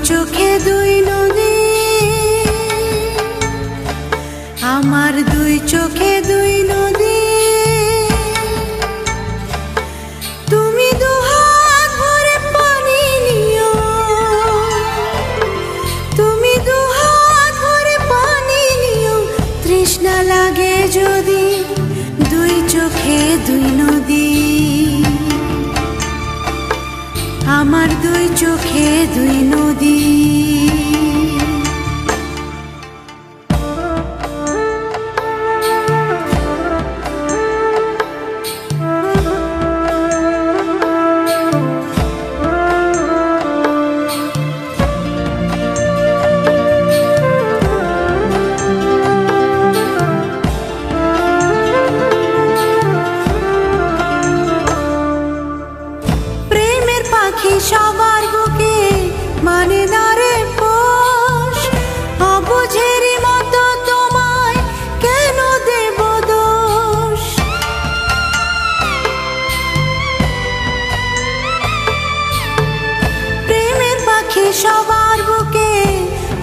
চোখে দুই নদী, আমার দুই চোখে দুই নদী। তুমি দুহাত ভরে পানি নিও, তুমি দুহাত ভরে পানি নিও। তৃষ্ণা লাগে যদি দুই চোখে দুই নদী, আমার দুই চোখে দুই নদী। সবার বুকে মানে না রে পোষ, অবুঝেরই মতো তোমায় কেন দেব দোষ। প্রেমের পাখি সবার বুকে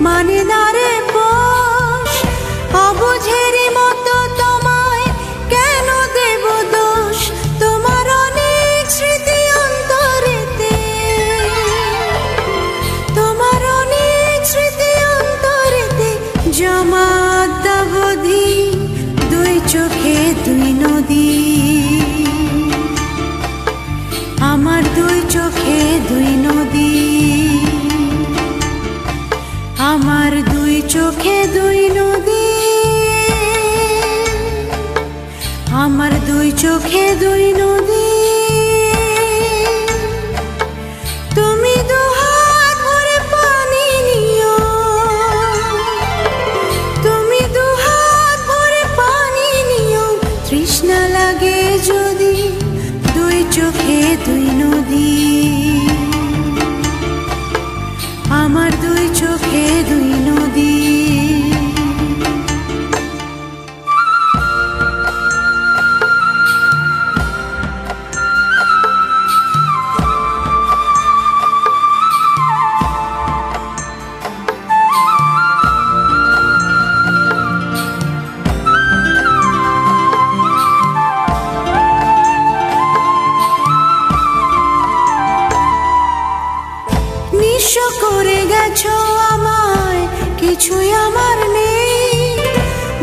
মানে না রে পোষ, অবুঝেরই মতো তোমায় কেন দেব দোষ। তোমার অনেক স্মৃতি অন্তরেতে, তোমার অনেক স্মৃতি অন্তরেতে জমাদ্দাবধি দুই চোখে দুই নদী, আমার দুই চোখে দুই নদী, আমার দুই চোখে দুই নদী, আমার দুই চোখে দুই নদী। তুমি দুহাত ভরে পানি নিও, তুমি দুহাত ভরে পানি নিও। তৃষ্ণা লাগে যদি দুই চোখে দুই নদী, আমার দুই চোখে দুই নদী। নিঃস্ব করে গেছো আমায়, কিছুই আমার নেই।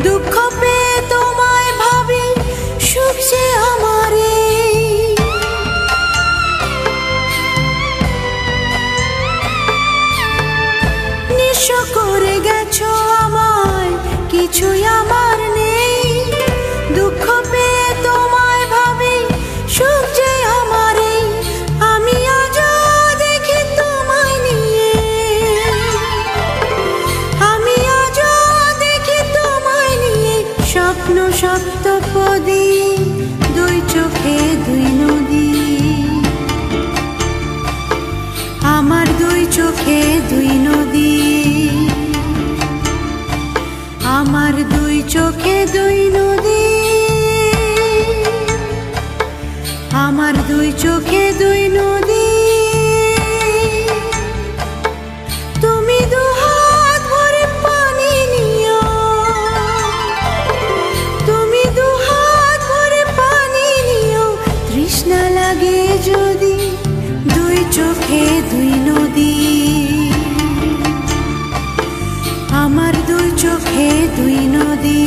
দুঃখ পেয়ে তোমায় ভাবি, সুখ যে আমার এই। নিঃস্ব করে গেছো আমায়, কিছুই আমার নেই। দুঃখ পেয়ে তোমায় ভাবি, সুখ যে আমার এই। আমি আজও দেখি তোমায় নিয়ে, আমি আজও দেখি তোমায় নিয়ে। স্বপ্ন সপ্তপদী দুই চোখে দুই নদী, আমার দুই চোখে দুই নদী, আমার দুই চোখে দুই নদী, আমার দুই চোখে দুই নদী। তুমি দুহাত ভরে পানি নিও, তুমি দুহাত ভরে পানি নিও। তৃষ্ণা লাগে যদি দুই চোখে দুই নদী, আমার দুই চোখে দুই নদী।